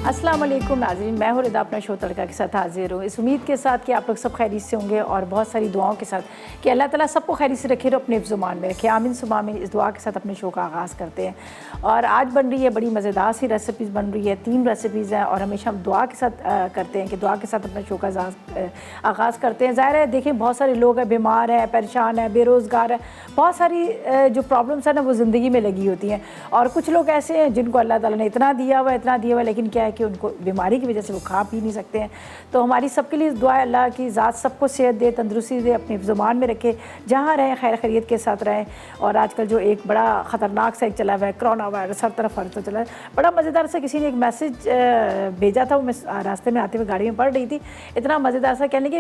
अस्सलाम वालेकुम नाज़रीन, मैं हूँ रिदा अपना शो तड़का के साथ हाजिर हूँ। इस उम्मीद के साथ कि आप लोग सब खैरियत से होंगे और बहुत सारी दुआओं के साथ कि अल्लाह ताला सबको खैरियत से रखे और अपने ज़ुबान में रखे। आमीन सुमा आमीन। इस दुआ के साथ अपने शो का आगाज़ करते हैं और आज बन रही है बड़ी मज़ेदार सी रेसिपीज़ बन रही है। 3 रेसिपीज़ हैं और हमेशा हम दुआ के साथ करते हैं कि दुआ के साथ अपने शो का आगाज़ करते हैं। ज़ाहिर है देखें, बहुत सारे लोग हैं, बीमार हैं, परेशान हैं, बेरोज़गार हैं, बहुत सारी जो प्रॉब्लम्स हैं ना वो ज़िंदगी में लगी होती हैं। और कुछ लोग ऐसे हैं जिनको अल्लाह ताला ने इतना दिया हुआ, लेकिन क्या है कि उनको बीमारी की वजह से वो खा पी नहीं सकते हैं। तो हमारी सबके लिए दुआ है अल्लाह की ज़ात सबको सेहत दे, तंदुरुस्ती दे, अपनी ज़ुबान में रखे, जहाँ रहें खैर खैरियत के साथ रहें। और आजकल जो एक बड़ा ख़तरनाक सा एक चला हुआ है कोरोना वायरस, हर तरफ चला है। बड़ा मज़ेदार सा किसी ने एक मैसेज भेजा था, वो मैं रास्ते में आते हुए गाड़ी में पढ़ रही थी। इतना मज़ेदार सा कहने कि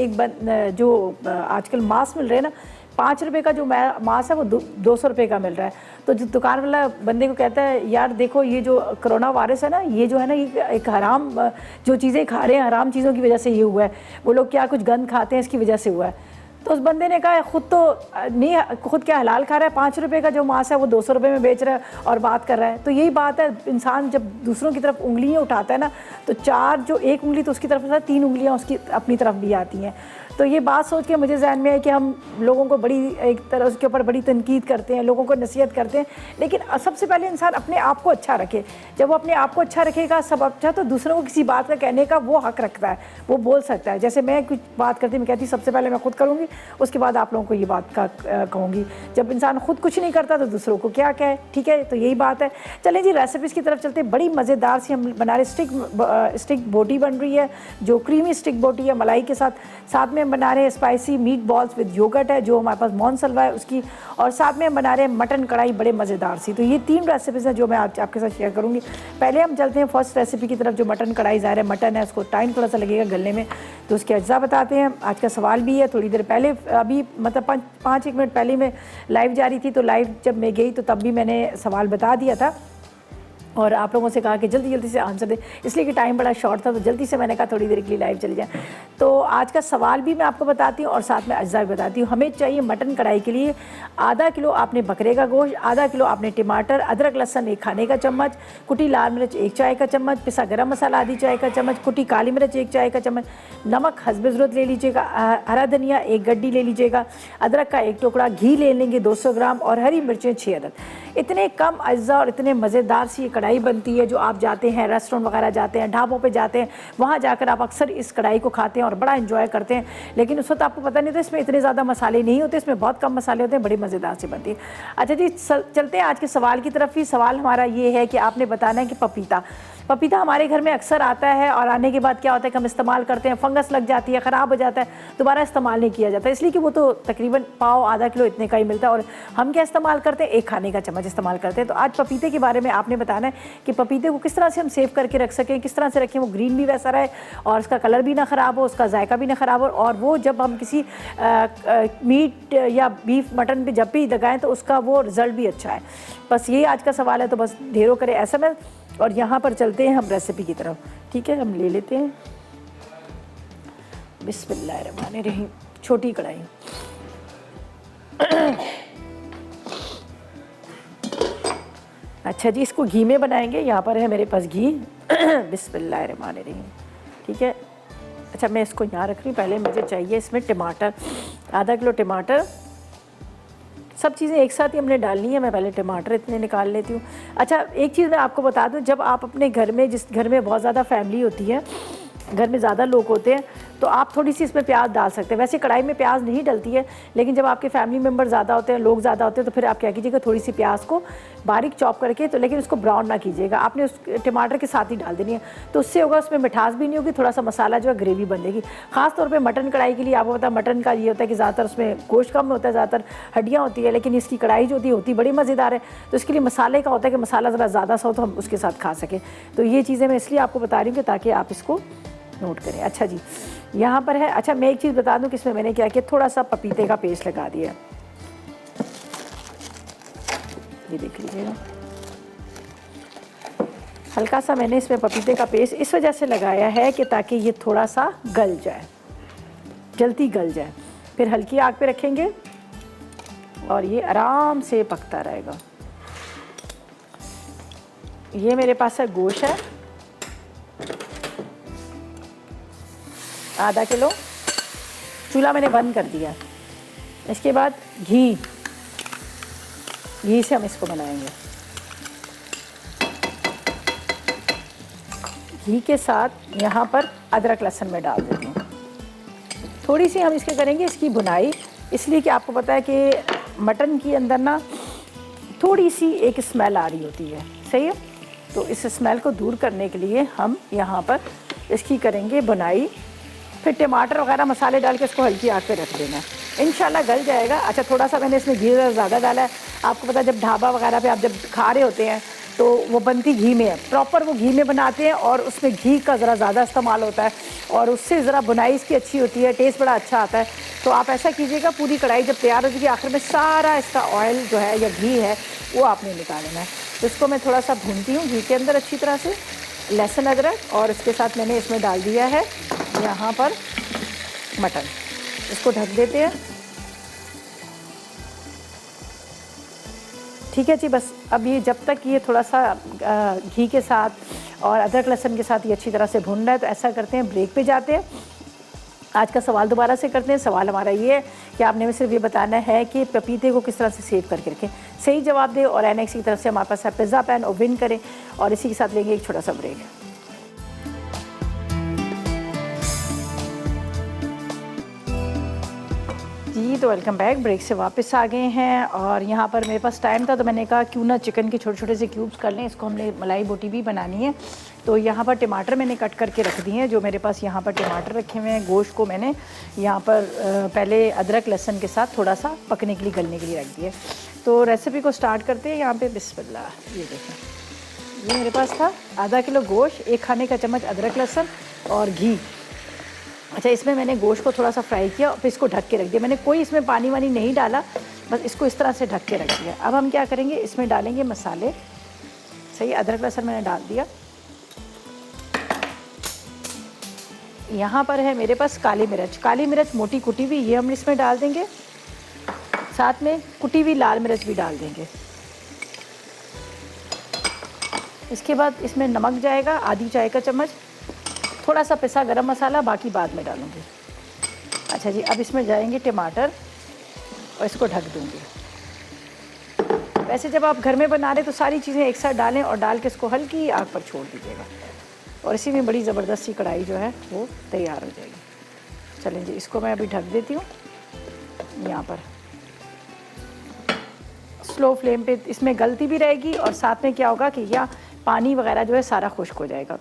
एक जो आजकल मास्क मिल रहे हैं ना, 5 रुपये का जो मास्क है वो 200 रुपये का मिल रहा है। तो जो दुकान वाला बंदे को कहता है, यार देखो ये जो कोरोना वायरस है ना, ये जो है ना, ये एक हराम जो चीज़ें खा रहे हैं, हराम चीज़ों की वजह से ये हुआ है। वो लोग क्या कुछ गंद खाते हैं, इसकी वजह से हुआ है। तो उस बंदे ने कहा खुद तो नहीं, खुद क्या हलाल खा रहा है, 5 रुपये का जो मांस है वो 200 रुपये में बेच रहा है और बात कर रहा है। तो यही बात है, इंसान जब दूसरों की तरफ उंगलियां उठाता है ना, तो 4 जो एक उंगली तो उसकी तरफ से 3 उंगलियां उसकी अपनी तरफ भी आती हैं। तो ये बात सोच के मुझे ज़हन में है कि हम लोगों को बड़ी एक तरह उसके ऊपर बड़ी तनकीद करते हैं, लोगों को नसीहत करते हैं, लेकिन सबसे पहले इंसान अपने आप को अच्छा रखे। जब वो अपने आप को अच्छा रखेगा, सब अच्छा, तो दूसरों को किसी बात का कहने का वो हक़ रखता है, वो बोल सकता है। जैसे मैं कुछ बात करती, मैं कहती सबसे पहले मैं खुद करूँगी, उसके बाद आप लोगों को ये बात का कहूँगी। जब इंसान खुद कुछ नहीं करता तो दूसरों को क्या कहे, ठीक है। तो यही बात है। चलें जी रेसिपीज़ की तरफ चलते हैं। बड़ी मज़ेदार सी हम बना रहे स्टिक बोटी बन रही है, जो क्रीमी स्टिक बोटी है मलाई के साथ में बना रहे हैं spicy meat balls with yogurt है, जो हमारे पास मोनसलवा है उसकी, और साथ में हम बना रहे हैं मटन कढ़ाई बड़े मज़ेदार सी। तो ये 3 रेसिपीज़ हैं जो मैं आपके साथ शेयर करूँगी। पहले हम चलते हैं फर्स्ट रेसिपी की तरफ, जो मटन कढ़ाई। ज़ाहिर है मटन है, उसको टाइम थोड़ा सा लगेगा गलने में, तो उसके अज्जा बताते हैं। आज का सवाल भी है, थोड़ी देर पहले, अभी मतलब 5-1 मिनट पहले मैं लाइव जा रही थी, तो लाइव जब मैं गई तो तब भी मैंने सवाल बता दिया था और आप लोगों से कहा कि जल्दी से आंसर दें, इसलिए कि टाइम बड़ा शॉर्ट था, तो जल्दी से मैंने कहा थोड़ी देर के लिए लाइव चली जाए। तो आज का सवाल भी मैं आपको बताती हूँ और साथ में अज्जा भी बताती हूँ। हमें चाहिए मटन कढ़ाई के लिए आधा किलो आपने बकरे का गोश्त, आधा किलो आपने टमाटर, अदरक लहसुन 1 खाने का चम्मच, कुटी लाल मिर्च 1 चाय का चम्मच, पिसा गरम मसाला आधी चाय का चम्मच, कुटी काली मिर्च 1 चाय का चम्मच, नमक हस्ब ज़रूरत ले लीजिएगा, हरा धनिया 1 गड्डी ले लीजिएगा, अदरक का 1 टुकड़ा, घी ले लेंगे 200 ग्राम और हरी मिर्चें 6 अदद। इतने कम अज्जा और इतने मज़ेदार सी ये कढ़ाई बनती है, जो आप जाते हैं रेस्टोरेंट वगैरह जाते हैं, ढाबों पे जाते हैं, वहाँ जाकर आप अक्सर इस कढ़ाई को खाते हैं और बड़ा एंजॉय करते हैं। लेकिन उस वक्त आपको पता नहीं था इसमें इतने ज़्यादा मसाले नहीं होते, इसमें बहुत कम मसाले होते हैं, बड़ी मज़ेदार सी बनती है। अच्छा जी, चलते हैं आज के सवाल की तरफ ही। सवाल हमारा ये है कि आपने बताना है कि पपीता हमारे घर में अक्सर आता है और आने के बाद क्या होता है कि हम इस्तेमाल करते हैं, फंगस लग जाती है, ख़राब हो जाता है, दोबारा इस्तेमाल नहीं किया जाता, इसलिए कि वो तो तकरीबन पाव आधा किलो इतने का ही मिलता है और हम क्या इस्तेमाल करते हैं, 1 खाने का चम्मच इस्तेमाल करते हैं। तो आज पपीते के बारे में आपने बताना है कि पपीते को किस तरह से हम सेव करके रख सकें, किस तरह से रखें वो ग्रीन भी वैसा रहे और उसका कलर भी ना ख़राब हो, उसका जायका भी ना ख़राब हो, और वो जब हम किसी मीट या बीफ मटन पर जब भी लगाएँ तो उसका वो रिज़ल्ट भी अच्छा है। बस यही आज का सवाल है, तो बस ढेरों करें SMS। और यहाँ पर चलते हैं हम रेसिपी की तरफ, ठीक है। हम ले लेते हैं बिस्मिल्लाहिर्रहमानिर्रहीम छोटी कढ़ाई। अच्छा जी, इसको घी में बनाएंगे। यहाँ पर है मेरे पास घी बिस्मिल्लाहिर्रहमानिर्रहीम, ठीक है। अच्छा, मैं इसको यहाँ रख रही हूँ। पहले मुझे चाहिए इसमें टमाटर, आधा किलो टमाटर, सब चीज़ें एक साथ ही हमने डालनी है। मैं पहले टमाटर इतने निकाल लेती हूँ। अच्छा, एक चीज़ मैं आपको बता दूँ, जब आप अपने घर में, जिस घर में बहुत ज़्यादा फैमिली होती है, घर में ज़्यादा लोग होते हैं, तो आप थोड़ी सी इसमें प्याज डाल सकते हैं। वैसे कढ़ाई में प्याज नहीं डलती है, लेकिन जब आपके फैमिली मेम्बर ज़्यादा होते हैं, लोग ज़्यादा होते हैं, तो फिर आप क्या कीजिएगा, थोड़ी सी प्याज को बारीक चॉप करके, तो लेकिन उसको ब्राउन ना कीजिएगा, आपने उस टमाटर के साथ ही डाल देनी है। तो उससे होगा, उसमें मिठास भी नहीं होगी, थोड़ा सा मसाला जो है ग्रेवी बनेगी। ख़ास तौर पर मटन कढ़ाई के लिए आपको पता है मटन का ये होता है कि ज़्यादातर उसमें गोश्त कम होता है, ज़्यादातर हड्डियाँ होती है, लेकिन इसकी कढ़ाई जो होती बड़ी मज़ेदार है। तो इसके लिए मसाले का होता है कि मसाला ज़रा ज़्यादा सा हो तो हम उसके साथ खा सकें। तो ये चीज़ें मैं इसलिए आपको बता रही हूँ कि ताकि आप इसको नोट करें। अच्छा जी, यहाँ पर है। अच्छा, मैं एक चीज़ बता दूं कि इसमें मैंने क्या किया, थोड़ा सा पपीते का पेस्ट लगा दिया, ये देख लीजिएगा। हल्का सा मैंने इसमें पपीते का पेस्ट इस वजह से लगाया है कि ताकि ये थोड़ा सा गल जाए, जल्दी गल जाए। फिर हल्की आग पे रखेंगे और ये आराम से पकता रहेगा। ये मेरे पास है गोश्त है, आधा किलो। चूल्हा मैंने बंद कर दिया। इसके बाद घी से हम इसको बनाएंगे। घी के साथ यहाँ पर अदरक लहसुन में डाल देती हूँ। थोड़ी सी हम इसके करेंगे इसकी भुनाई, इसलिए कि आपको पता है कि मटन के अंदर ना थोड़ी सी एक स्मेल आ रही होती है, सही है। तो इस स्मेल को दूर करने के लिए हम यहाँ पर इसकी करेंगे भुनाई। फिर टमाटर वगैरह मसाले डाल के इसको हल्की आग पे रख देना है, इंशाल्लाह गल जाएगा। अच्छा, थोड़ा सा मैंने इसमें घी ज़्यादा डाला है। आपको पता है जब ढाबा वगैरह पे आप जब खा रहे होते हैं तो वो बनती घी में है, प्रॉपर वो घी में बनाते हैं और उसमें घी का ज़रा ज़्यादा इस्तेमाल होता है और उससे ज़रा बुनाई इसकी अच्छी होती है, टेस्ट बड़ा अच्छा आता है। तो आप ऐसा कीजिएगा, पूरी कढ़ाई जब तैयार हो जाएगी आखिर में सारा इसका ऑयल जो है या घी है वो आपने निकालना है। तो इसको मैं थोड़ा सा भूनती हूँ घी के अंदर अच्छी तरह से, लहसुन अदरक, और इसके साथ मैंने इसमें डाल दिया है यहाँ पर मटन। इसको ढक देते हैं। ठीक है जी, बस अब ये जब तक ये थोड़ा सा घी के साथ और अदरक लहसुन के साथ ये अच्छी तरह से भून रहा है, तो ऐसा करते हैं ब्रेक पे जाते हैं। आज का सवाल दोबारा से करते हैं। सवाल हमारा ये है कि आपने में सिर्फ ये बताना है कि पपीते को किस तरह से सेव करके रखें। सही जवाब दें और एनएक्स की तरफ से हमारे पास है पिज़्ज़ा पैन, ओवन करें और इसी के साथ लेंगे एक छोटा सा ब्रेक। जी, तो वेलकम बैक। ब्रेक से वापस आ गए हैं और यहाँ पर मेरे पास टाइम था तो मैंने कहा क्यों ना चिकन के छोटे छोटे से क्यूब्स कर लें। इसको हमने मलाई बोटी भी बनानी है। तो यहाँ पर टमाटर मैंने कट करके रख दिए हैं। जो मेरे पास यहाँ पर टमाटर रखे हुए हैं, गोश्त को मैंने यहाँ पर पहले अदरक लहसुन के साथ थोड़ा सा पकने के लिए, गलने के लिए रख दिए। तो रेसिपी को स्टार्ट करते हैं। यहाँ पर बिस्मिल्लाह, ये देखें, ये मेरे पास था आधा किलो गोश्त, 1 खाने का चम्मच अदरक लहसुन और घी। अच्छा, इसमें मैंने गोश्त को थोड़ा सा फ्राई किया और फिर इसको ढक के रख दिया। मैंने कोई इसमें पानी वानी नहीं डाला, बस इसको इस तरह से ढक के रख दिया। अब हम क्या करेंगे, इसमें डालेंगे मसाले। सही, अदरक लहसुन मैंने डाल दिया। यहाँ पर है मेरे पास काली मिर्च मोटी कुटी हुई, ये हम इसमें डाल देंगे। साथ में कुटी हुई लाल मिर्च भी डाल देंगे। इसके बाद इसमें नमक जाएगा आधी चाय का चम्मच, थोड़ा सा पिसा गरम मसाला, बाकी बाद में डालूंगी। अच्छा जी, अब इसमें जाएंगे टमाटर और इसको ढक दूंगी। वैसे जब आप घर में बना रहे तो सारी चीज़ें एक साथ डालें और डाल के इसको हल्की आग पर छोड़ दीजिएगा और इसी में बड़ी ज़बरदस्ती कढ़ाई जो है वो तैयार हो जाएगी। चलें जी, इसको मैं अभी ढक देती हूँ। यहाँ पर स्लो फ्लेम पे इसमें गलती भी रहेगी और साथ में क्या होगा कि यह पानी वगैरह जो है सारा खुश्क हो जाएगा।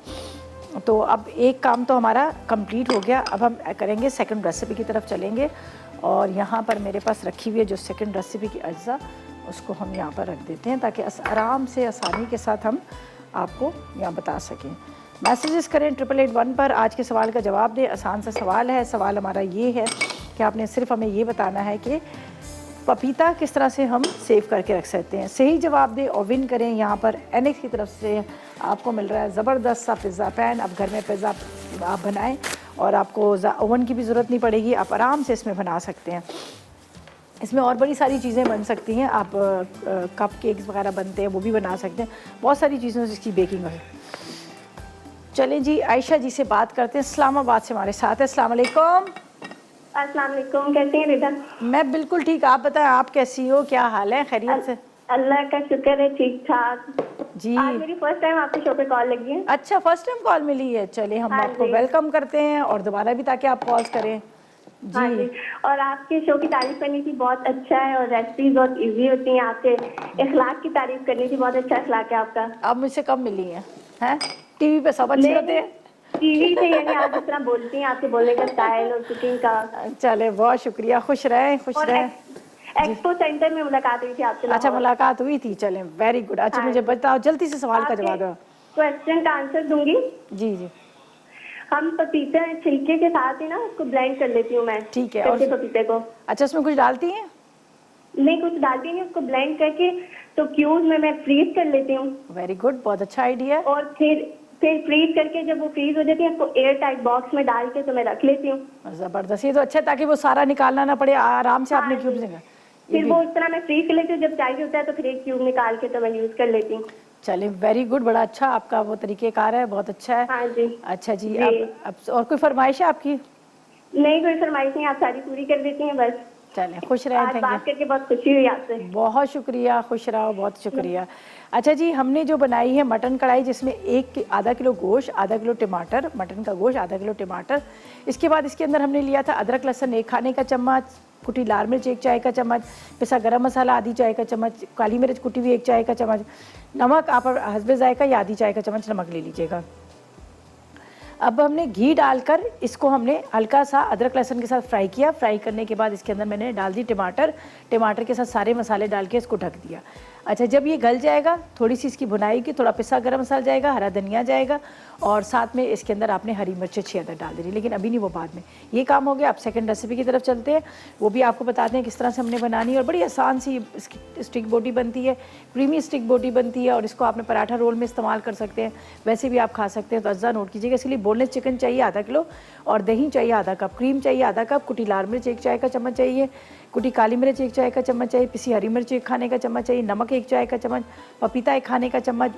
तो अब एक काम तो हमारा कंप्लीट हो गया। अब हम करेंगे सेकंड रेसिपी की तरफ चलेंगे और यहाँ पर मेरे पास रखी हुई है जो सेकंड रेसिपी की अज्जा, उसको हम यहाँ पर रख देते हैं ताकि आराम से आसानी के साथ हम आपको यहाँ बता सकें। मैसेजेस करें 8881 पर, आज के सवाल का जवाब दें। आसान सा सवाल है। सवाल हमारा ये है कि आपने सिर्फ हमें ये बताना है कि पपीता किस तरह से हम सेव करके रख सकते हैं। सही जवाब दें और विन करें। यहाँ पर एनएक्स की तरफ से आपको मिल रहा है ज़बरदस्त सा पिज़्ज़ा पैन। अब घर में पिज़्ज़ा आप बनाएं और आपको ओवन की भी ज़रूरत नहीं पड़ेगी, आप आराम से इसमें बना सकते हैं। इसमें और बड़ी सारी चीज़ें बन सकती हैं। आप कप केक्स वगैरह बनते हैं वो भी बना सकते हैं, बहुत सारी चीज़ों से इसकी बेकिंग है। चलें जी, आयशा जी से बात करते हैं, इस्लामाबाद से हमारे साथ है। अस्सलाम वालेकुम। अस्सलाम वालेकुम, कैसे हैं रिदा? मैं बिल्कुल ठीक, आप बताएं आप कैसी हो, क्या हाल है, खैरियत से? अल्लाह का शुक्र है, ठीक ठाक जी। आज मेरी फर्स्ट टाइम आपके शो पे कॉल लगी है। अच्छा, फर्स्ट टाइम कॉल मिली है। चलिए हम आपको वेलकम करते हैं और दोबारा भी ताकि आप कॉल करें। जी। हाँ जी, और आपके शो की तारीफ करनी थी, बहुत अच्छा है और रेसिपीज बहुत इजी होती हैं। आपके इखलाक की तारीफ करनी थी, बहुत अच्छा इखलाक है आपका। आप मुझसे कब मिली हैं? हैं टीवी पे सब अच्छे होते हैं, टीवी पे यानी आप जिस तरह बोलती हैं, आपके बोलने का स्टाइल और कुकिंग का। चले, बहुत शुक्रिया, खुश रहें खुश रहें। एक्सपो सेंटर में मुलाकात हुई थी आपसे। अच्छा, मुलाकात हुई थी, चलें, वेरी गुड। अच्छा, मुझे बताओ जल्दी से सवाल का जवाब दो। क्वेश्चन का आंसर दूंगी। जी जी। हम पपीते छिलके के साथ ही ना उसको ब्लेंड कर लेती हूँ मैं। ठीक है। और पपीते को, अच्छा, उसमें कुछ डालती हैं? नहीं, कुछ डालती नहीं, उसको ब्लेंड करके तो क्यूब्स में मैं फ्रीज कर लेती हूँ। वेरी गुड, बहुत अच्छा आइडिया। और फिर फ्रीज करके जब वो फ्रीज हो जाती है उसको एयर टाइट बॉक्स में डाल के तो मैं रख लेती हूँ। जबरदस्त, ये तो अच्छा है ताकि वो सारा निकालना ना पड़े, आराम से आपने क्यूब्स निकाल। फिर वो इस तरह मैं फ्रीज कर लेती हूँ, जब चाहिए होता है तो फिर एक क्यूब निकाल के तो मैं यूज कर लेती हूँ। चलिए, वेरी गुड, बड़ा अच्छा आपका वो तरीकेकार है, बहुत अच्छा है। हाँ जी। अच्छा जी, अब और कोई फरमाइश है आपकी? नहीं, कोई फरमाइश नहीं, आप सारी पूरी कर देती हैं बस। चलें, खुश रहें, आज थैंक बात करके बहुत खुशी हुई आपसे। यू, बहुत शुक्रिया, खुश रहो, बहुत शुक्रिया। अच्छा जी, हमने जो बनाई है मटन कढ़ाई, जिसमें आधा किलो गोश्त, आधा किलो टमाटर, मटन का गोश्त, आधा किलो टमाटर। इसके बाद इसके अंदर हमने लिया था अदरक लहसुन 1 खाने का चम्मच, कुटी लाल मिर्च 1 चाय का चम्मच, पिसा गरम मसाला आधी चाय का चम्मच, काली मिर्च कुटी हुई 1 चाय का चम्मच, नमक आप हस्बे जायका या आधी चाय का चम्मच नमक ले लीजिएगा। अब हमने घी डालकर इसको हमने हल्का सा अदरक लहसुन के साथ फ्राई किया। फ्राई करने के बाद इसके अंदर मैंने डाल दी टमाटर, टमाटर के साथ सारे मसाले डाल के इसको ढक दिया। अच्छा, जब ये गल जाएगा, थोड़ी सी इसकी भुनाई की, थोड़ा पिसा गरम मसाला जाएगा, हरा धनिया जाएगा और साथ में इसके अंदर आपने हरी मिर्च 6 अदर डाल देनी, लेकिन अभी नहीं, वो बाद में। ये काम हो गया। अब सेकंड रेसिपी की तरफ चलते हैं, वो भी आपको बताते हैं किस तरह से हमने बनानी है। और बड़ी आसान सी इसकी स्टिक बोटी बनती है, क्रीमी स्टिक बोटी बनती है और इसको आपने पराठा रोल में इस्तेमाल कर सकते हैं, वैसे भी आप खा सकते हैं। तो अज्जा नोट कीजिएगा। इसके लिए बोनलेस चिकन चाहिए आधा किलो और दही चाहिए आधा कप, क्रीम चाहिए आधा कप, कुटी लाल मिर्च 1 चाय का चम्मच चाहिए, कुटी काली मिर्च 1 चाय का चम्मच चाहिए, पिसी हरी मिर्च 1 खाने का चम्मच चाहिए, नमक 1 चाय का चम्मच, पपीता 1 खाने का चम्मच,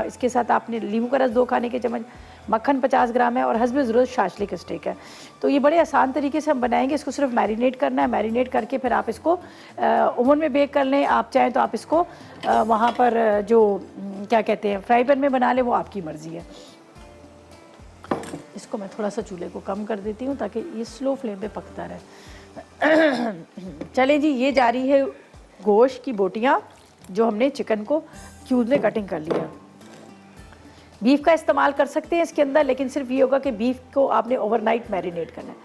इसके साथ आपने नींबू का रस 2 खाने के चम्मच, मक्खन 50 ग्राम है और हस्बे ज़रूरत शाशलिक स्टेक है। तो ये बड़े आसान तरीके से हम बनाएंगे। इसको सिर्फ मैरिनेट करना है, मैरिनेट करके फिर आप इसको ओवन में बेक कर लें। आप चाहें तो आप इसको वहाँ पर जो क्या कहते हैं फ्राई पैन में बना लें, वो आपकी मर्ज़ी है। इसको मैं थोड़ा सा चूल्हे को कम कर देती हूँ ताकि ये स्लो फ्लेम पे पकता रहे। चले जी, ये जा रही है गोश्त की बोटियाँ जो हमने चिकन को क्यूब में कटिंग कर लिया। बीफ का इस्तेमाल कर सकते हैं इसके अंदर, लेकिन सिर्फ ये होगा कि बीफ को आपने ओवरनाइट मैरिनेट करना है।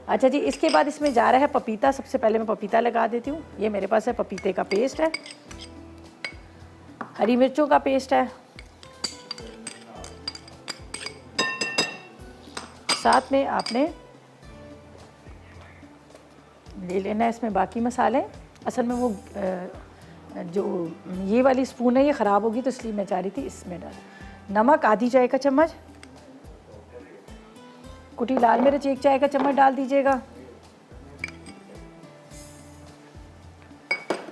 अच्छा जी, इसके बाद इसमें जा रहा है पपीता। सबसे पहले मैं पपीता लगा देती हूँ। ये मेरे पास है पपीते का पेस्ट है, हरी मिर्चों का पेस्ट है, साथ में आपने ले लेना है इसमें बाकी मसाले। असल में वो जो ये वाली स्पून है ये ख़राब होगी, तो इसलिए मैं चाह रही थी इसमें डाल। नमक आधी चाय का चम्मच, कुटी लाल मिर्च 1 चाय का चम्मच डाल दीजिएगा,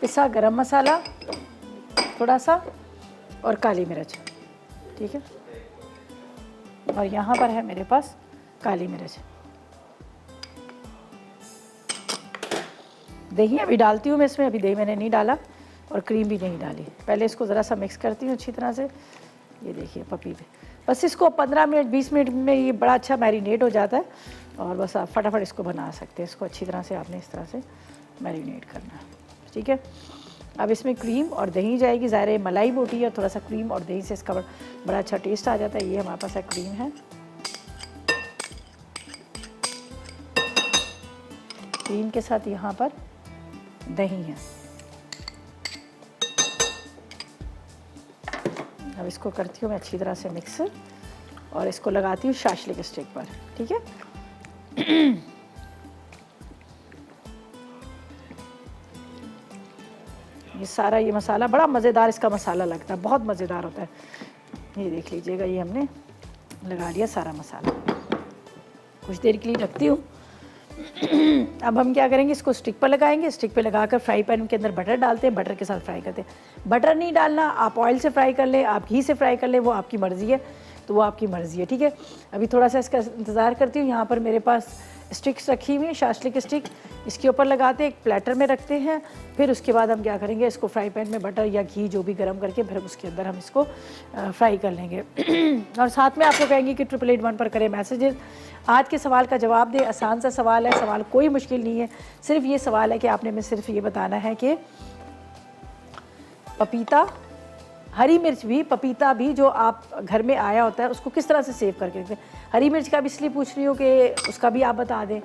पिसा गरम मसाला थोड़ा सा और काली मिर्च, ठीक है। और यहाँ पर है मेरे पास काली मिर्च। दही अभी डालती हूँ मैं इसमें, अभी दही मैंने नहीं डाला और क्रीम भी नहीं डाली। पहले इसको ज़रा सा मिक्स करती हूँ अच्छी तरह से। ये देखिए पपीते, बस इसको 15 मिनट 20 मिनट में ये बड़ा अच्छा मैरिनेट हो जाता है और बस आप फटाफट इसको बना सकते हैं। इसको अच्छी तरह से आपने इस तरह से मैरिनेट करना है, ठीक है। अब इसमें क्रीम और दही जाएगी। ज़ाहिर है मलाई बोटी है, थोड़ा सा क्रीम और दही से इसका बड़ा अच्छा टेस्ट आ जाता है। ये हमारे पास है क्रीम है, क्रीम के साथ यहाँ पर दही है। अब इसको करती हूँ मैं अच्छी तरह से मिक्स और इसको लगाती हूँ शाशलिक स्टिक पर, ठीक है। ये सारा ये मसाला बड़ा मज़ेदार इसका मसाला लगता है, बहुत मज़ेदार होता है। ये देख लीजिएगा, ये हमने लगा लिया सारा मसाला। कुछ देर के लिए रखती हूँ। अब हम क्या करेंगे, इसको स्टिक पर लगाएंगे। स्टिक पे लगाकर फ्राई पैन के अंदर बटर डालते हैं, बटर के साथ फ्राई करते हैं। बटर नहीं डालना, आप ऑयल से फ्राई कर लें, आप घी से फ्राई कर लें, वो आपकी मर्ज़ी है, तो वो आपकी मर्ज़ी है, ठीक है। अभी थोड़ा सा इसका इंतज़ार करती हूँ। यहाँ पर मेरे पास स्टिक्स रखी हुई हैं, शाशलिक स्टिक। इसके ऊपर लगाते हैं, एक प्लेटर में रखते हैं। फिर उसके बाद हम क्या करेंगे, इसको फ्राई पैन में बटर या घी जो भी गर्म करके फिर उसके अंदर हम इसको फ्राई कर लेंगे। और साथ में आपको कहेंगे कि 888 पर करें मैसेजेस। आज के सवाल का जवाब दे। आसान सा सवाल है, सवाल कोई मुश्किल नहीं है। सिर्फ ये सवाल है कि आपने में सिर्फ ये बताना है कि पपीता, हरी मिर्च भी, पपीता भी जो आप घर में आया होता है उसको किस तरह से सेव करके रखते हैं। हरी मिर्च का भी इसलिए पूछ रही हूँ कि उसका भी आप बता दें,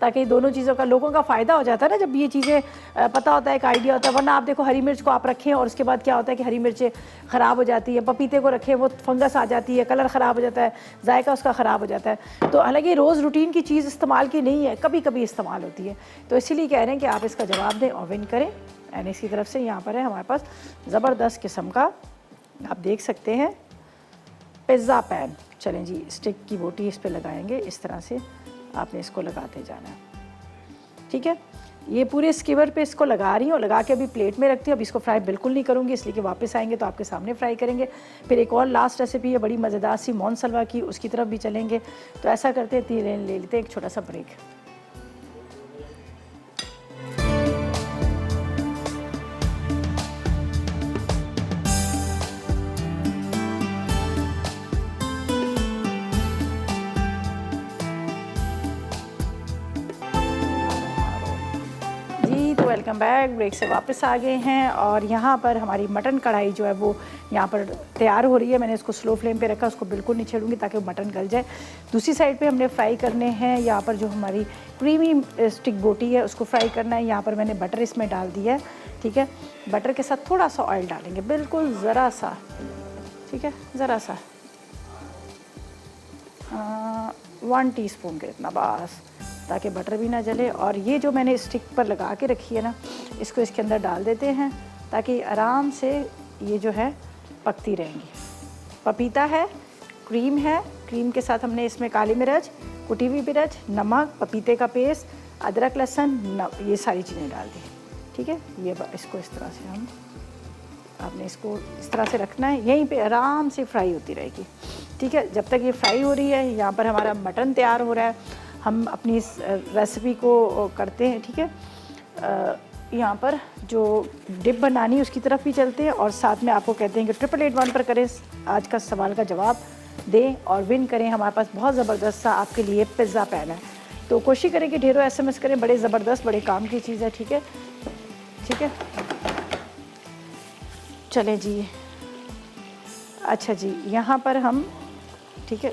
ताकि दोनों चीज़ों का लोगों का फ़ायदा हो जाता है ना, जब ये चीज़ें पता होता है, एक आइडिया होता है। वरना आप देखो, हरी मिर्च को आप रखें और उसके बाद क्या होता है कि हरी मिर्चें ख़राब हो जाती है, पपीते को रखें वो फंगस आ जाती है, कलर ख़राब हो जाता है, जायका उसका ख़राब हो जाता है। तो हालांकि रोज़ रूटीन की चीज़ इस्तेमाल की नहीं है, कभी कभी इस्तेमाल होती है। तो इसीलिए कह रहे हैं कि आप इसका जवाब दें और विन करें। एन की तरफ से यहाँ पर है हमारे पास ज़बरदस्त किस्म का, आप देख सकते हैं, पिज़्ज़ा पैन। चलें जी, स्टिक की बोटी इस पर लगाएंगे। इस तरह से आपने इसको लगाते जाना है, ठीक है। ये पूरे स्कीवर पे इसको लगा रही हूँ, लगा के अभी प्लेट में रखती हूँ। अब इसको फ्राई बिल्कुल नहीं करूँगी, इसलिए कि वापस आएंगे तो आपके सामने फ्राई करेंगे। फिर एक और लास्ट रेसिपी है बड़ी मज़ेदार सी, मोन सलवा की, उसकी तरफ भी चलेंगे। तो ऐसा करते हैं, ले लेते हैं एक छोटा सा ब्रेक। Welcome back. ब्रेक से वापस आ गए हैं और यहाँ पर हमारी मटन कढ़ाई जो है वो यहाँ पर तैयार हो रही है। मैंने इसको स्लो फ्लेम पे रखा, उसको बिल्कुल नहीं छेड़ूंगी ताकि मटन गल जाए। दूसरी साइड पे हमने फ्राई करने हैं यहाँ पर जो हमारी क्रीमी स्टिक बोटी है उसको फ्राई करना है। यहाँ पर मैंने बटर इसमें डाल दिया है, ठीक है। बटर के साथ थोड़ा सा ऑयल डालेंगे, बिल्कुल ज़रा सा, ठीक है, ज़रा सा 1 टीस्पून के इतना बस, ताकि बटर भी ना जले। और ये जो मैंने स्टिक पर लगा के रखी है ना, इसको इसके अंदर डाल देते हैं ताकि आराम से ये जो है पकती रहेंगी। पपीता है, क्रीम है, क्रीम के साथ हमने इसमें काली मिर्च, कुटी हुई मिर्च, नमक, पपीते का पेस्ट, अदरक, लहसुन, ये सारी चीज़ें डाल दी, ठीक है। ये इसको इस तरह से आपने इसको इस तरह से रखना है, यहीं पे आराम से फ्राई होती रहेगी, ठीक है। जब तक ये फ्राई हो रही है यहाँ पर हमारा मटन तैयार हो रहा है। हम अपनी इस रेसिपी को करते हैं, ठीक है। यहाँ पर जो डिप बनानी है उसकी तरफ भी चलते हैं और साथ में आपको कहते हैं कि 8881 पर करें, आज का सवाल का जवाब दें और विन करें। हमारे पास बहुत ज़बरदस्त सा आपके लिए पिज़्ज़ा पैन है, तो कोशिश करें कि ढेरों SMS करें। बड़े ज़बरदस्त, बड़े काम की चीज़ है, ठीक है, ठीक है। चले जी, अच्छा जी, यहाँ पर हम, ठीक है,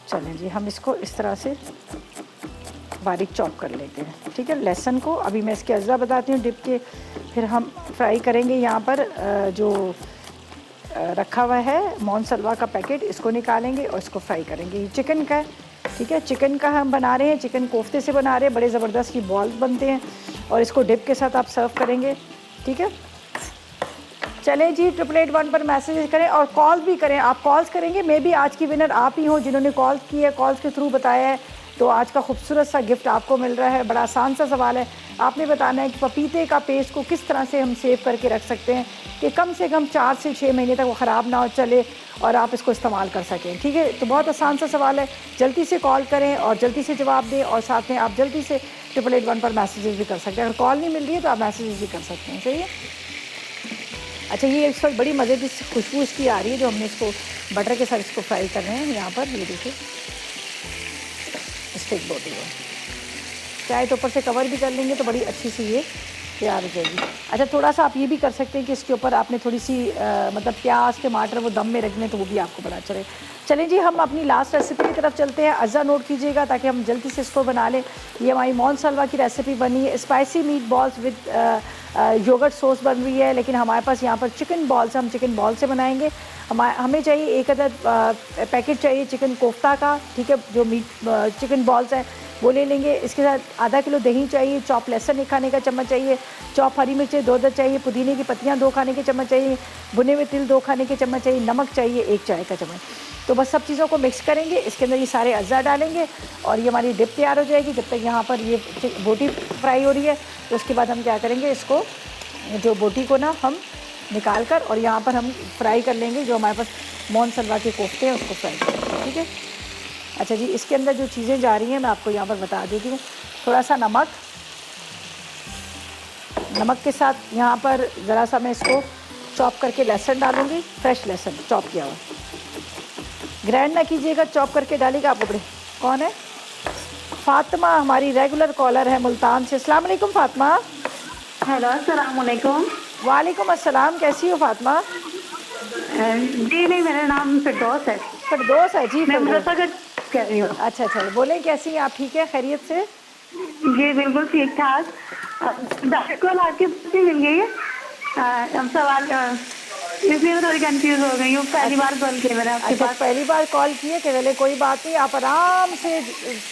चलें जी, हम इसको इस तरह से बारीक चॉप कर लेते हैं, ठीक है। लहसुन को अभी मैं इसके अज्जा बताती हूँ डिप के, फिर हम फ्राई करेंगे। यहाँ पर जो रखा हुआ है मोनसलवा का पैकेट, इसको निकालेंगे और इसको फ्राई करेंगे। ये चिकन का है, ठीक है, चिकन का हम बना रहे हैं, चिकन कोफ्ते से बना रहे हैं, बड़े ज़बरदस्त ये बॉल्स बनते हैं और इसको डिप के साथ आप सर्व करेंगे, ठीक है। चलें जी, 8881 पर मैसेज करें और कॉल भी करें। आप कॉल्स करेंगे, मे भी आज की विनर आप ही हो जिन्होंने कॉल की है, कॉल्स के थ्रू बताया है, तो आज का खूबसूरत सा गिफ्ट आपको मिल रहा है। बड़ा आसान सा सवाल है, आपने बताना है कि पपीते का पेस्ट को किस तरह से हम सेव करके रख सकते हैं कि कम से कम 4 से 6 महीने तक वो ख़राब ना हो, चले और आप इसको इस्तेमाल कर सकें, ठीक है। तो बहुत आसान सा सवाल है, जल्दी से कॉल करें और जल्दी से जवाब दें और साथ में आप जल्दी से 8881 पर मैसेजेस भी कर सकते हैं। अगर कॉल नहीं मिल रही है तो आप मैसेजेस भी कर सकते हैं, सही है। अच्छा, ये इस वक्त बड़ी मज़े की खुशबू इसकी आ रही है जो हमने इसको बटर के साथ इसको फ्राई कर रहे हैं। यहाँ पर ये देखिए स्टिक बोटी है, चाहे तो ऊपर से कवर भी कर लेंगे तो बड़ी अच्छी सी ये तैयार हो जाएगी। अच्छा, थोड़ा सा आप ये भी कर सकते हैं कि इसके ऊपर आपने थोड़ी सी मतलब प्याज टमाटर वो दम में रख लें तो वो भी आपको बड़ा अच्छा रहे। चलें जी, हम अपनी लास्ट रेसिपी की तरफ चलते हैं। अज्जा नोट कीजिएगा ताकि हम जल्दी से इसको बना लें। ये हमारी मोनसलवा की रेसिपी बनी है, spicy meat balls with yogurt sauce बन रही है, लेकिन हमारे पास यहाँ पर चिकन बॉल्स, हम चिकन बॉल से बनाएंगे। हमें चाहिए 1 अदद पैकेट चाहिए चिकन कोफ्ता का, ठीक है, जो मीट चिकन बॉल्स हैं वो ले लेंगे। इसके साथ आधा किलो दही चाहिए, चॉप लहसुन 1 खाने का चम्मच चाहिए, चॉप हरी मिर्चें 2 अदद चाहिए, पुदीने की पत्तियाँ 2 खाने के चम्मच चाहिए, भुने हुए तिल 2 खाने के चम्मच चाहिए, नमक चाहिए 1 चाय का चम्मच। तो बस सब चीज़ों को मिक्स करेंगे, इसके अंदर ये सारे अज्जा डालेंगे और ये हमारी डिप तैयार हो जाएगी। जब तक यहाँ पर ये बोटी फ्राई हो रही है तो उसके बाद हम क्या करेंगे, इसको जो बोटी को ना हम निकाल कर और यहाँ पर हम फ्राई कर लेंगे जो हमारे पास मोनसलवा के कोफ्ते हैं उसको फ्राई करेंगे, ठीक है। अच्छा जी, इसके अंदर जो चीज़ें जा रही हैं मैं आपको यहाँ पर बता देती हूँ। थोड़ा सा नमक, नमक के साथ यहाँ पर ज़रा सा मैं इसको चॉप करके लहसुन डालूँगी, फ्रेश लहसुन चॉप किया हुआ, ग्राइंड ना कीजिएगा, चॉप करके डालिएगा। आप बड़े कौन है? फ़ातिमा हमारी रेगुलर कॉलर है मुल्तान से। अस्सलाम वालेकुम फ़ातिमा। हेलो, अस्सलाम वालेकुम। वालेकुम अस्सलाम, कैसी हो फ़ातिमा? जी नहीं, मेरा नाम फिरदौस है। फिरदौस है जी, मैं फिरदौस मुजफ्फरगढ़ कर रही हूँ। अच्छा अच्छा, बोलें कैसी हैं आप? ठीक है, खैरियत से? जी बिल्कुल ठीक ठाक। कॉल आपकी मिल गई है। अब सवाल इसलिए मैं थोड़ी कंफ्यूज हो गई हूँ, पहली बार कॉल किया मैंने आपके अच्छा, पास। पहली बार कॉल किए कि चले कोई बात नहीं, आप आराम से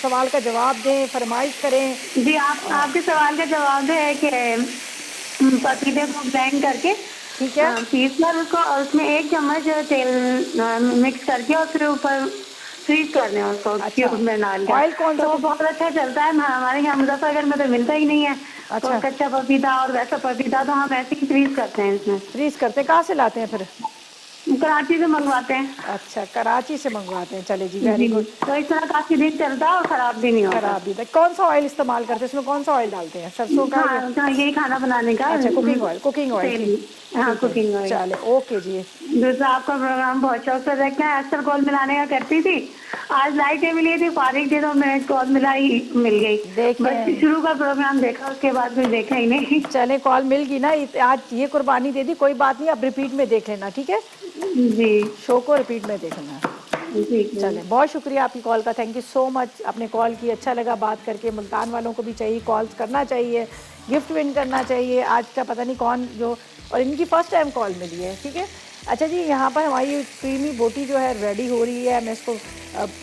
सवाल का जवाब दें, फरमाइश करें। जी, आपके सवाल का जवाब है कि पपीते को ग्राइंड करके, ठीक है, पीस कर उसको और उसमें 1 चम्मच तेल मिक्स करके और फिर ऊपर फ्रीज करने हैं उसको क्यूब में डाल के। ऑयल कौन सा? तो वो बहुत अच्छा चलता है। हमारे यहाँ मुजफ्फरगढ़ में तो मिलता ही नहीं है। अच्छा, तो कच्चा पपीता और वैसा पपीता तो हम ऐसे ही फ्रीज करते हैं इसमें। फ्रीज करते कहाँ से लाते हैं फिर? कराची से मंगवाते हैं। अच्छा, कराची से मंगवाते हैं। चले जी, वेरी गुड। तो इस तरह काफी दिन चलता है और खराब भी नहीं होता। खराब भी था। कौन सा ऑयल इस्तेमाल करते हैं? इसमें कौन सा ऑयल डालते हैं? सरसों का? हाँ, यही खाना बनाने का। अच्छा, कुकिंग ऑयल, कुकिंग ऑयल। हाँ, कुकिंग ऑयल। चले, ओके जी। दूसरा, आपका प्रोग्राम बहुत शौक से देखते हैं। अक्सर कॉल मिलाने का करती थी आज लाइटें मिली थी, फारिग थे तो मैं कॉल मिला ही मिल गई। देखिए। बस शुरू का प्रोग्राम देखा, उसके बाद फिर देखा ही नहीं। चले कॉल मिल गई ना, आज ये कुर्बानी दे दी, कोई बात नहीं, अब रिपीट में देख लेना, ठीक है? जी शो को रिपीट में देखना। जी चले, बहुत शुक्रिया आपकी कॉल का, थैंक यू सो मच। आपने कॉल की, अच्छा लगा बात करके। मुल्तान वालों को भी चाहिए कॉल्स करना चाहिए, गिफ्ट विन करना चाहिए। आज का पता नहीं कौन जो, और इनकी फर्स्ट टाइम कॉल मिली है, ठीक है? अच्छा जी, यहाँ पर हमारी क्रीमी बोटी जो है रेडी हो रही है, मैं इसको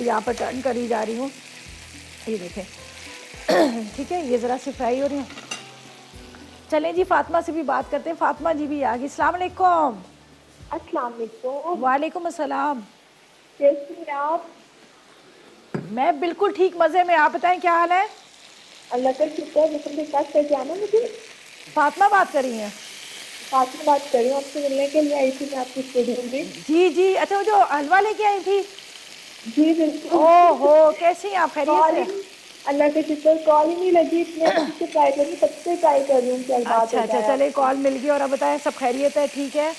यहाँ पर टर्न करी जा रही हूँ, ये देखें। ठीक है, ये ज़रा सी फ्राई हो रही है। चलें जी, फातिमा से भी बात करते हैं। फातिमा जी भी आ गई। अस्सलाम वालेकुम। अस्सलाम वालेकुम। वालेकुम अस्सलाम। कैसी हैं आप? मैं बिल्कुल ठीक, मज़े में। आप बताएं क्या हाल है? अल्लाह का शुक्र है। लेकिन बात कर जाना मुझे। फातिमा बात कर रही हैं? फातिमा बात कर रही हूँ, आपसे मिलने के लिए आई थी मैं आपकी स्टूडियो में। जी जी, अच्छा वो जो हलवा लेके आई थी। जी बिल्कुल। ओहो, कैसी हैं आप? खैरियत से? अल्लाह का शुक्र, कॉल ही नहीं लगी, इतने से ट्राई कर रही हूँ, सबसे ट्राई कर रही हूँ कि बात अच्छा हो अच्छा, जाए। चले कॉल मिल गई। और अब बताएं, सब खैरियत है? ठीक है,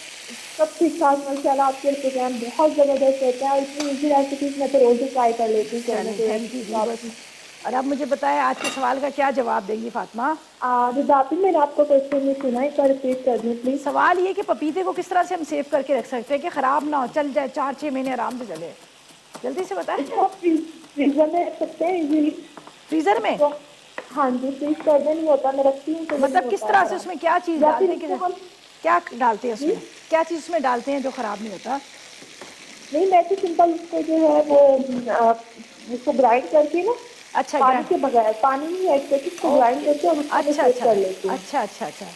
सब ठीक ठाक माशाल्लाह। आपके प्रोग्राम बहुत ज़बरदस्त होता है और इतनी ईजी रेसिपीज मैं तो रोज़ ही ट्राई कर लेती हूँ। चलें, थैंक यू जी। बस, और अब मुझे बताएं आज के सवाल का क्या जवाब देंगी फातिमा? रिदापी, मैंने आपको क्वेश्चन नहीं सुना, एक बार रिपीट कर दूँ प्लीज़। सवाल ये कि पपीते को किस तरह से हम सेव करके रख सकते हैं कि ख़राब ना हो, चल जाए 4-6 महीने आराम से चले। जल्दी से बताएं। इसको आप फ्रीजर में रख सकते हैं इजीली। फ्रीज़र में? तो हाँ जी, फ्रीज कर दे नहीं होता, मैं रखती हूँ तो नहीं मतलब किस होता तरह है। से, उसमें क्या चीज़ या डालते फिर हैं इसको हम क्या डालते हैं उसमें, क्या चीज़ उसमें डालते हैं जो ख़राब नहीं होता? नहीं, मैं तो सिंपल उसको जो है वो उसको ग्राइंड करके ना, अच्छा, पानी के बगैर, पानी नहीं ऐड करके उसको ग्राइंड करके और उसको अच्छा सेव अच्छा कर लेती हूँ। अच्छा अच्छा अच्छा।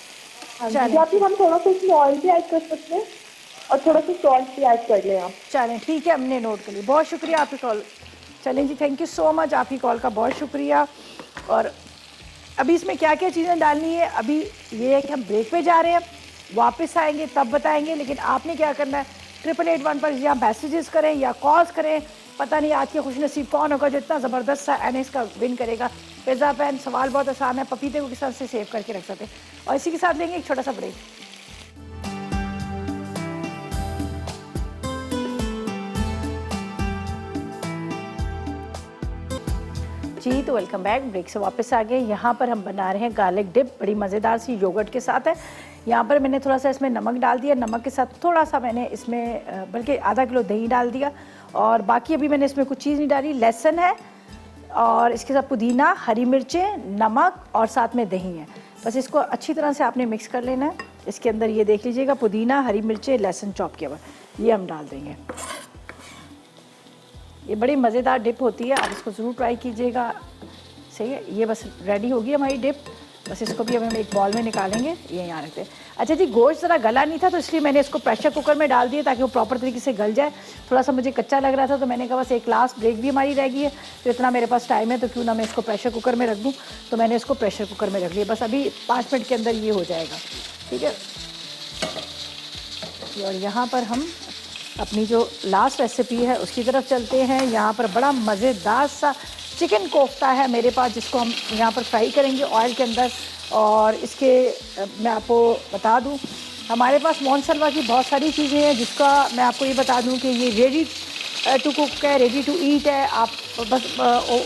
हाँ जी, चलें या फिर हम थोड़ा सा उसमें ऑयल भी ऐड कर सकते हैं और थोड़ा सा सॉल्ट भी ऐड कर लें आप। चलें, ठीक है, हमने नोट कर लिया। बहुत शुक्रिया आपकी कॉल। चलें जी, थैंक यू सो मच, आपकी कॉल का बहुत शुक्रिया। और अभी इसमें क्या क्या चीज़ें डालनी है, अभी ये है कि हम ब्रेक पे जा रहे हैं, वापस आएंगे तब बताएंगे। लेकिन आपने क्या करना है, 8881 पर या मैसेजेस करें या कॉल्स करें। पता नहीं आज के खुशनसीब कौन होगा जो इतना ज़बरदस्त सा एनएस का विन करेगा। पिज़्ज़ा पैन, सवाल बहुत आसान है, पपीते को किस तरह से सेव करके रख सकते हैं। और इसी के साथ लेंगे एक छोटा सा ब्रेक। जी, तो वेलकम बैक। ब्रेक से वापस आ गए। यहाँ पर हम बना रहे हैं गार्लिक डिप, बड़ी मज़ेदार सी योगर्ट के साथ है। यहाँ पर मैंने थोड़ा सा इसमें नमक डाल दिया, नमक के साथ थोड़ा सा मैंने इसमें बल्कि आधा किलो दही डाल दिया, और बाकी अभी मैंने इसमें कुछ चीज़ नहीं डाली। लहसुन है और इसके साथ पुदीना, हरी मिर्चें, नमक और साथ में दही है। बस इसको अच्छी तरह से आपने मिक्स कर लेना है। इसके अंदर ये देख लीजिएगा, पुदीना, हरी मिर्चें, लहसुन चॉप किया हुआ, ये हम डाल देंगे। ये बड़ी मज़ेदार डिप होती है, आप इसको ज़रूर ट्राई कीजिएगा। सही है, ये बस रेडी होगी हमारी डिप। बस इसको भी हम एक बॉल में निकालेंगे, ये यहाँ रखते हैं। अच्छा जी, गोश्त ज़रा गला नहीं था तो इसलिए मैंने इसको प्रेशर कुकर में डाल दिया ताकि वो प्रॉपर तरीके से गल जाए। थोड़ा सा मुझे कच्चा लग रहा था तो मैंने कहा बस एक लास्ट ब्रेक भी हमारी रह गई है, तो इतना मेरे पास टाइम है तो क्यों ना मैं इसको प्रेशर कुकर में रख दूँ। तो मैंने इसको प्रेशर कुकर में रख लिया। बस अभी 5 मिनट के अंदर ये हो जाएगा, ठीक है। और यहाँ पर हम अपनी जो लास्ट रेसिपी है उसकी तरफ चलते हैं। यहाँ पर बड़ा मज़ेदार सा चिकन कोफ्ता है मेरे पास, जिसको हम यहाँ पर फ्राई करेंगे ऑयल के अंदर। और इसके मैं आपको बता दूँ, हमारे पास मोनसलवा की बहुत सारी चीज़ें हैं, जिसका मैं आपको ये बता दूँ कि ये रेडी टू कुक है, रेडी टू ईट है। आप बस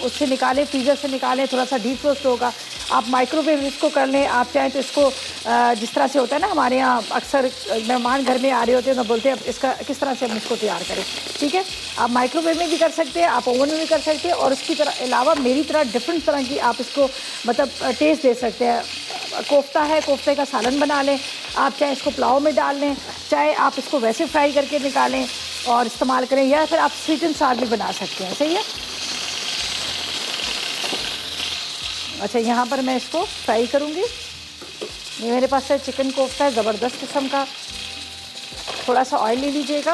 उससे निकालें, फ्रीज़र से निकालें, थोड़ा सा डीप रोस्ट होगा। आप माइक्रोवेव इसको कर लें, आप चाहें तो इसको जिस तरह से होता है ना, हमारे यहाँ अक्सर मेहमान घर में आ रहे होते हैं तो बोलते हैं इसका किस तरह से हम इसको तैयार करें, ठीक है। आप माइक्रोवेव में भी कर सकते हैं, आप ओवन में भी कर सकते हैं, और उसकी तरह अलावा मेरी तरह डिफरेंट तरह की आप इसको मतलब टेस्ट दे सकते हैं। कोफ्ता है, कोफ्ते का सालन बना लें आप, चाहे इसको पुलाव में डाल लें, चाहे आप इसको वैसे फ्राई करके निकालें और इस्तेमाल करें, या फिर आप स्वीट एंड साग भी बना सकते हैं। सही है। अच्छा, यहाँ पर मैं इसको फ्राई करूँगी। ये मेरे पास है चिकन कोफ्ता है, ज़बरदस्त किस्म का। थोड़ा सा ऑयल ले लीजिएगा,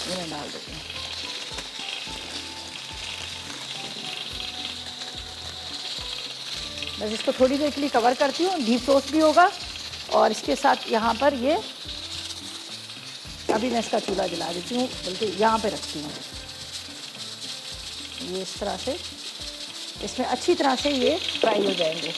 ये मैं डाल देती हूँ। बस इसको थोड़ी देर के लिए कवर करती हूँ, डीप रोस्ट भी होगा। और इसके साथ यहाँ पर ये अभी मैं इसका चूल्हा जला देती हूँ, बल्कि यहाँ पे रखती हूँ। ये इस तरह से इसमें अच्छी तरह से ये फ्राई हो जाएंगे।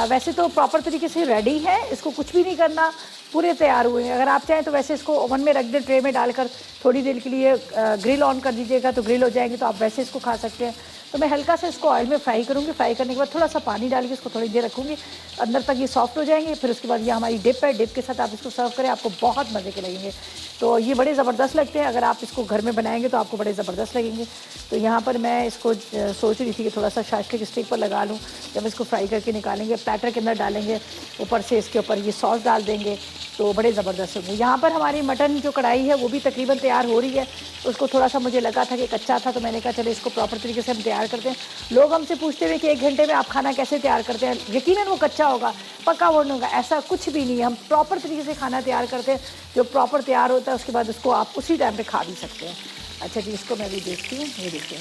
वैसे तो प्रॉपर तरीके से रेडी है, इसको कुछ भी नहीं करना। पूरे तैयार हुए हैं। अगर आप चाहें तो वैसे इसको ओवन में रख दें, ट्रे में डालकर थोड़ी देर के लिए ग्रिल ऑन कर दीजिएगा तो ग्रिल हो जाएंगे, तो आप वैसे इसको खा सकते हैं। तो मैं हल्का सा इसको ऑयल में फ्राई करूँगी, फ्राई करने के बाद थोड़ा सा पानी डाल के इसको थोड़ी देर रखूँगी, अंदर तक ये सॉफ्ट हो जाएंगे। फिर उसके बाद ये हमारी डिप है, डिप के साथ आप इसको सर्व करें, आपको बहुत मज़े के लगेंगे। तो ये बड़े ज़बरदस्त लगते हैं, अगर आप इसको घर में बनाएंगे तो आपको बड़े ज़बरदस्त लगेंगे। तो यहाँ पर मैं इसको सोच रही थी कि थोड़ा सा शाशलिक स्टिक पर लगा लूँ। जब इसको फ्राई करके निकालेंगे, प्लेटर के अंदर डालेंगे, ऊपर से इसके ऊपर ये सॉस डाल देंगे, तो बड़े ज़बरदस्त होंगे। यहाँ पर हमारी मटन जो कढ़ाई है वो भी तकरीबन तैयार हो रही है। उसको थोड़ा सा मुझे लगा था कि कच्चा था, तो मैंने कहा चलो इसको प्रॉपर तरीके से हम तैयार करते हैं। लोग हमसे पूछते हुए कि 1 घंटे में आप खाना कैसे तैयार करते हैं, यकीनन वो कच्चा होगा, पका वो नहीं होगा, ऐसा कुछ भी नहीं है। हम प्रॉपर तरीके से खाना तैयार करते हैं, जो प्रॉपर तैयार होता है उसके बाद उसको आप उसी टाइम पे खा भी सकते हैं। अच्छा जी, इसको मैं भी देखती हूँ, ये देखिए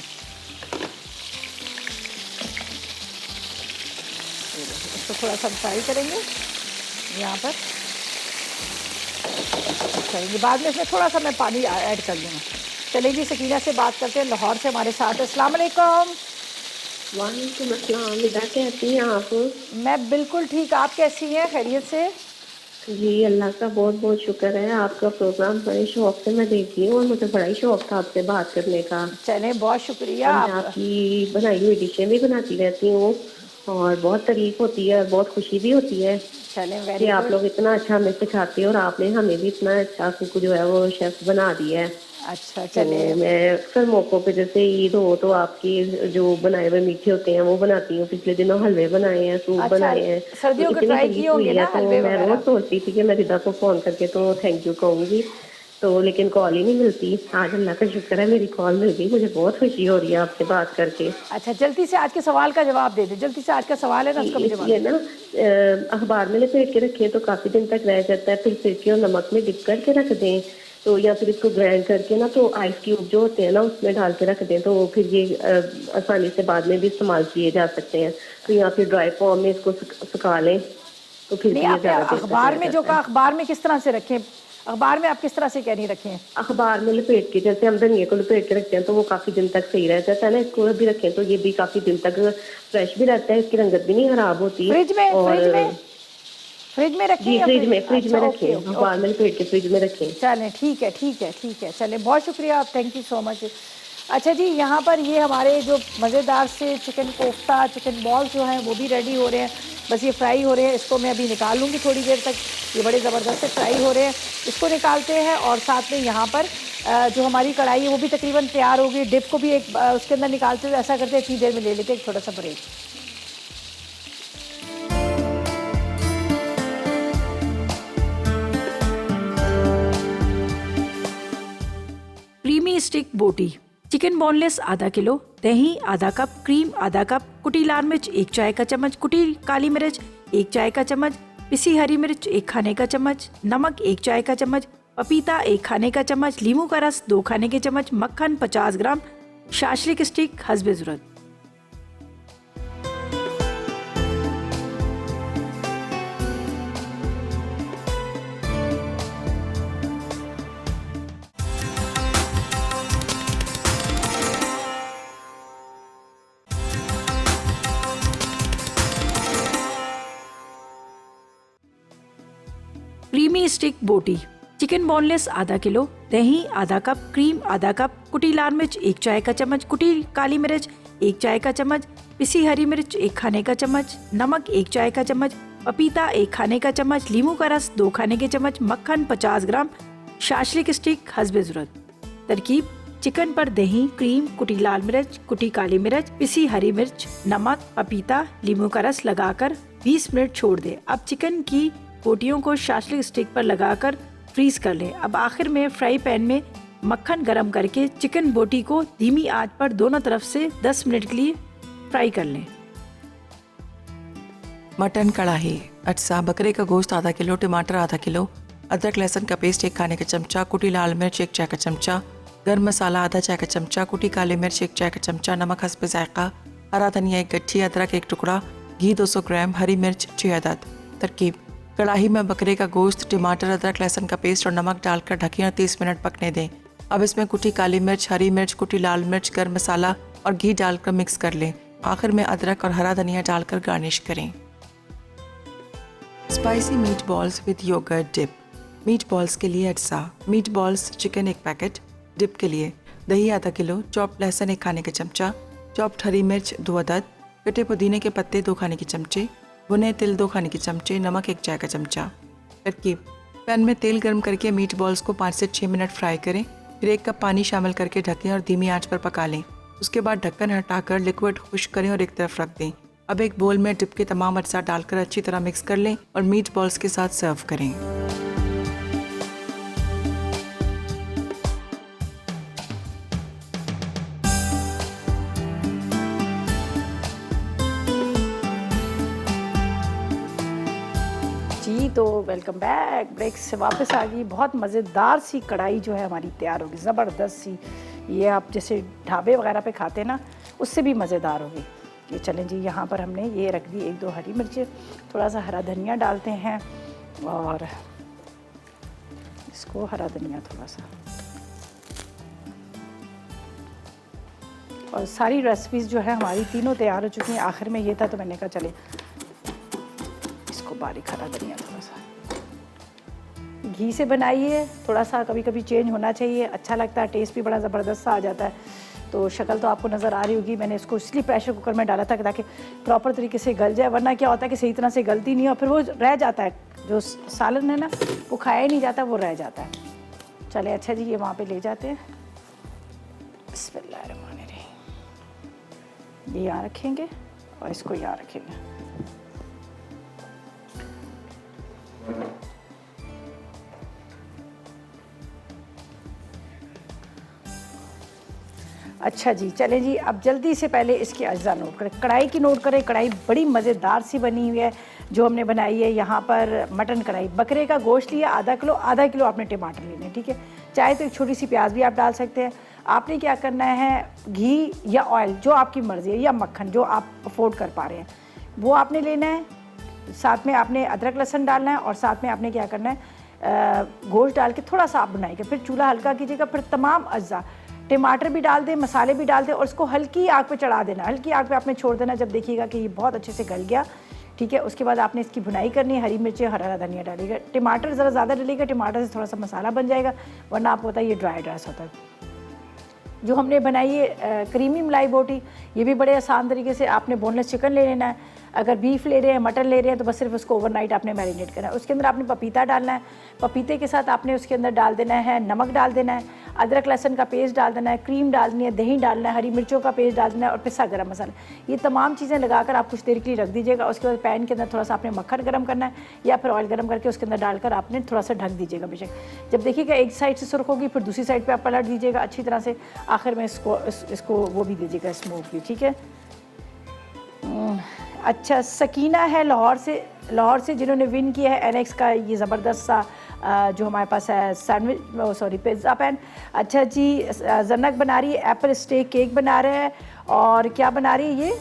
इसको थोड़ा सा फ्राई करेंगे यहाँ पर करेंगे, बाद में इसमें थोड़ा सा मैं पानी ऐड कर लूँगा। चलें जी, सकीना से बात करते हैं, लाहौर से हमारे साथ है। अस्सलाम वालेकुम। वालेकुम अस्सलाम। निदा कैसी हैं आप? मैं बिल्कुल ठीक, आप कैसी हैं, खैरियत से? जी अल्लाह का बहुत बहुत शुक्र है। आपका प्रोग्राम बड़े शौक से मैं देखती हूँ और मुझे बड़ा ही शौक था आपसे बात करने का। चलें, बहुत शुक्रिया। मैं आपकी बनाई हुई डिशें भी बनाती रहती हूँ और बहुत तारीफ होती है और बहुत खुशी भी होती है चलें, कि आप लोग इतना अच्छा हमें सिखाते हैं और आपने हमें भी इतना अच्छा कुछ जो है वो शेफ बना दिया है। अच्छा तो चलें। मैं अक्सर मौक़ों पे जैसे ईद हो तो आपकी जो बनाए हुए मीठे होते हैं वो बनाती हूँ। पिछले दिनों हलवे बनाए हैं, सूप अच्छा, बनाए हैं, सर्दियों तो के इतनी ट्राई तारीफ किए हुई होंगे है ना तो हलवे मैं वगैरह? रोज सोचती थी कि मैं रिदा को फ़ोन करके तो थैंक यू कहूँगी, तो लेकिन कॉल ही नहीं मिलती। आज अल्लाह का शुक्र है मेरी कॉल मिल गई, मुझे बहुत खुशी हो रही है आपसे बात करके। अच्छा, जल्दी से आज के सवाल का जवाब दे दें, जल्दी से आज का सवाल है ना, उसका भी जवाब ये ना अखबार में लपेट के रखें तो काफ़ी दिन तक रह जाता है, फिर सिरके और नमक में डिप करके रख दें तो, या फिर इसको ग्राइंड करके ना तो आइस क्यूब जो होते हैं ना उसमें डाल के रख दें तो फिर ये आसानी से बाद में भी इस्तेमाल किए जा सकते हैं। तो या फिर ड्राई फॉर्म में इसको सुखा लें तो फिर नहीं, भी ये आपने ज़्यादा अखबार में जो कहा, अखबार में किस तरह से रखें, अखबार में आप किस तरह से कह नहीं रखें? अखबार में लपेट के, जैसे हम धनिया को लपेट के रखते हैं तो वो काफ़ी दिन तक सही रह जाता है ना, इसको भी रखें तो ये भी काफ़ी दिन तक फ्रेश भी रहता है, इसकी रंगत भी नहीं खराब होती। फ्रिज में, और फ्रिज में रखें जी या फ्रिज में अच्छा, रखें, अखबार में लपेट के फ्रिज में रखें। चलें, ठीक है ठीक है ठीक है, चलें, बहुत शुक्रिया आप, थैंक यू सो मच। अच्छा जी, यहाँ पर ये हमारे जो मज़ेदार से चिकन कोफ्ता, चिकन बॉल जो हैं वो भी रेडी हो रहे हैं, बस ये फ्राई हो रहे हैं। इसको मैं अभी निकाल लूँगी थोड़ी देर तक, ये बड़े ज़बरदस्त से फ्राई हो रहे हैं। इसको निकालते हैं और साथ में यहाँ पर जो हमारी कढ़ाई है वो भी तकरीबन तैयार हो गई। डिप को भी एक उसके अंदर निकालते हुए ऐसा करते हैं, इतनी देर में ले लेते हैं एक छोटा सा ब्रेक। क्रीमी स्टिक बोटी, चिकन बोनलेस आधा किलो, दही आधा कप, क्रीम आधा कप, कुटी लाल मिर्च 1 चाय का चम्मच, कुटी काली मिर्च 1 चाय का चम्मच, पिसी हरी मिर्च 1 खाने का चम्मच, नमक 1 चाय का चम्मच, पपीता 1 खाने का चम्मच, लीमू का रस 2 खाने के चम्मच, मक्खन 50 ग्राम, शाशलिक स्टिक हस्बे ज़रूरत। क्रीमी स्टिक बोटी, चिकन बोनलेस आधा किलो, दही आधा कप, क्रीम आधा कप, कुटी लाल मिर्च 1 चाय का चम्मच, कुटी काली मिर्च 1 चाय का चम्मच, पिसी हरी मिर्च 1 खाने का चम्मच, नमक 1 चाय का चम्मच, पपीता 1 खाने का चम्मच, लीमू का रस 2 खाने के चम्मच, मक्खन 50 ग्राम, शाशलिक स्टिक हस्बे ज़रूरत। तरकीब: चिकन पर दही, क्रीम, कुटी लाल मिर्च, कुटी काली मिर्च, पिसी हरी मिर्च, नमक, पपीता, लीमू का रस लगाकर 20 मिनट छोड़ दें। अब चिकन की बोटियों को शाशलिक स्टिक पर लगाकर फ्रीज कर लें। अब आखिर में फ्राई पैन में मक्खन गरम करके चिकन बोटी को धीमी आंच पर दोनों तरफ से 10 मिनट के लिए फ्राई कर लें। मटन कढ़ाई, अज्जा: बकरे का गोश्त आधा किलो, टमाटर आधा किलो, अदरक लहसुन का पेस्ट 1 खाने का चमचा, कुटी लाल मिर्च 1 चाय का चमचा, गर्म मसाला आधा चाय का चमचा, कुटी काली मिर्च 1 चाय का चमचा, नमक हस्बे जायका, हरा धनिया 1 गट्ठी, अदरक 1 टुकड़ा, घी 200 ग्राम, हरी मिर्च 6 अदद। तरकीब: कढ़ाई में बकरे का गोश्त, टमाटर, अदरक लहसुन का पेस्ट और नमक डालकर ढकिया 30 मिनट पकने दें। अब इसमें कुटी काली मिर्च, हरी मिर्च, कुटी लाल मिर्च, गर्म मसाला और घी डालकर मिक्स कर लें। आखिर में अदरक और हरा धनिया डालकर गार्निश करें। Spicy meat balls with yogurt dip. Meat balls के लिए अज्जा। Meat balls chicken 1 packet, dip के लिए दही आधा किलो, चॉप्ड लहसुन 1 खाने का चमचा, चॉप्ड हरी मिर्च 2 अदद, कटे पुदीने के पत्ते 2 खाने के चमचे, भुने तिल 2 खाने के चमचे, नमक 1 चाय का चमचा। तरकीब: पैन में तेल गर्म करके मीट बॉल्स को 5 से 6 मिनट फ्राई करें, फिर 1 कप पानी शामिल करके ढकें और धीमी आंच पर पका लें। उसके बाद ढक्कन हटाकर लिक्विड खुश्क करें और एक तरफ रख दें। अब एक बोल में डिप के तमाम अज्जा डालकर अच्छी तरह मिक्स कर लें और मीट बॉल्स के साथ सर्व करें। जी तो वेलकम बैक, ब्रेक से वापस आ गई। बहुत मज़ेदार सी कढ़ाई जो है हमारी तैयार होगी, ज़बरदस्त सी। ये आप जैसे ढाबे वगैरह पे खाते ना, उससे भी मज़ेदार होगी ये। चलें जी, यहाँ पर हमने ये रख दी 1-2 हरी मिर्चें, थोड़ा सा हरा धनिया डालते हैं और इसको हरा धनिया थोड़ा सा। और सारी रेसिपीज़ जो है हमारी तीनों तैयार हो चुकी हैं। आखिर में ये था तो मैंने कहा चले इसको बारीक हरा धनिया थोड़ा सा। घी से बनाइए, थोड़ा सा कभी कभी चेंज होना चाहिए, अच्छा लगता है, टेस्ट भी बड़ा ज़बरदस्त सा आ जाता है। तो शक्ल तो आपको नज़र आ रही होगी, मैंने इसको इसलिए प्रेशर कुकर में डाला था कि ताकि प्रॉपर तरीके से गल जाए, वरना क्या होता है कि सही तरह से गलती नहीं है और फिर वो रह जाता है, जो सालन है ना वो खाया ही नहीं जाता, वो रह जाता है। चले अच्छा जी, ये वहाँ पे ले जाते हैं। बिस्मिल्लाहिर्रहमानिर्रहीम। ये यहाँ रखेंगे और इसको यहाँ रखेंगे। अच्छा जी, चलें जी, अब जल्दी से पहले इसके अज्जा नोट करें। कढ़ाई की नोट करें। कढ़ाई बड़ी मज़ेदार सी बनी हुई है जो हमने बनाई है। यहाँ पर मटन कढ़ाई, बकरे का गोश्त लिया आधा किलो आपने टमाटर लेने, ठीक है। चाहे तो एक छोटी सी प्याज भी आप डाल सकते हैं। आपने क्या करना है, घी या ऑयल जो आपकी मर्ज़ी है, या मक्खन जो आप अफोर्ड कर पा रहे हैं, वो आपने लेना है। साथ में आपने अदरक लहसुन डालना है और साथ में आपने क्या करना है, गोश्त डाल के थोड़ा सा आप बनाइएगा। फिर चूल्हा हल्का कीजिएगा, फिर तमाम अज्जा, टमाटर भी डाल दें, मसाले भी डाल दें और उसको हल्की आग पे चढ़ा देना। हल्की आग पे आपने छोड़ देना। जब देखिएगा कि ये बहुत अच्छे से गल गया, ठीक है, उसके बाद आपने इसकी भुनाई करनी है। हरी मिर्ची, हरा धनिया डालिएगा। टमाटर ज़रा ज़्यादा डालिएगा, टमाटर से थोड़ा सा मसाला बन जाएगा, वरना आपको पता है ये ड्राई राइस होता है। जो हमने बनाई है क्रीमी मलाई बोटी, ये भी बड़े आसान तरीके से आपने बोनलेस चिकन ले लेना है। अगर बीफ ले रहे हैं, मटन ले रहे हैं, तो बस सिर्फ उसको ओवरनाइट आपने मैरिनेट करना है। उसके अंदर आपने पपीता डालना है। पपीते के साथ आपने उसके अंदर डाल देना है नमक डाल देना है, अदरक लहसुन का पेस्ट डाल देना है, क्रीम डालनी है, दही डालना है, हरी मिर्चों का पेस्ट डाल देना है और पिसा गरम मसाला। ये तमाम चीज़ें लगाकर आप कुछ देर के लिए रख दीजिएगा। उसके बाद पैन के अंदर थोड़ा सा आपने मक्खन गर्म करना है या फिर ऑयल गर्म करके उसके अंदर डालकर आपने थोड़ा सा ढक दीजिएगा बेशक। जब देखिएगा एक साइड से सुर्ख होगी, फिर दूसरी साइड पर आप पलट दीजिएगा अच्छी तरह से। आखिर में इसको वो भी दीजिएगा, स्मोक भी, ठीक है। अच्छा, सकीना है लाहौर से जिन्होंने विन किया है NX का ये ज़बरदस्त सा जो हमारे पास है पिज़्ज़ा पैन। अच्छा जी, जन्नत बना रही है एप्पल स्टेक केक बना रहे हैं और क्या बना रही है ये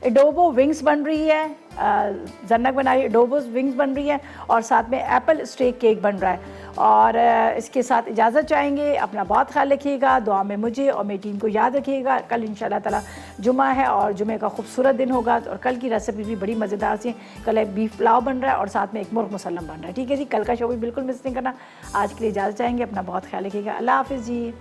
एडोबो विंग्स बन रही है। जन्नत बना रही है एडोबो विंग्स बन रही है और साथ में एप्पल स्टेक केक बन रहा है। और इसके साथ इजाज़त चाहेंगे। अपना बहुत ख्याल रखिएगा, दुआ में मुझे और मेरी टीम को याद रखिएगा। कल इंशाल्लाह ताला जुमा है और जुमे का खूबसूरत दिन होगा और कल की रेसिपी भी बड़ी मज़ेदार सी। कल एक बीफ पुलाव बन रहा है और साथ में एक मुर्ग मुसल्लम बन रहा है, ठीक है जी। कल का शो भी बिल्कुल मिस नहीं करना। आज के लिए इजाज़त चाहेंगे, अपना बहुत ख्याल रखिएगा। अल्लाह हाफ़िज़ जी।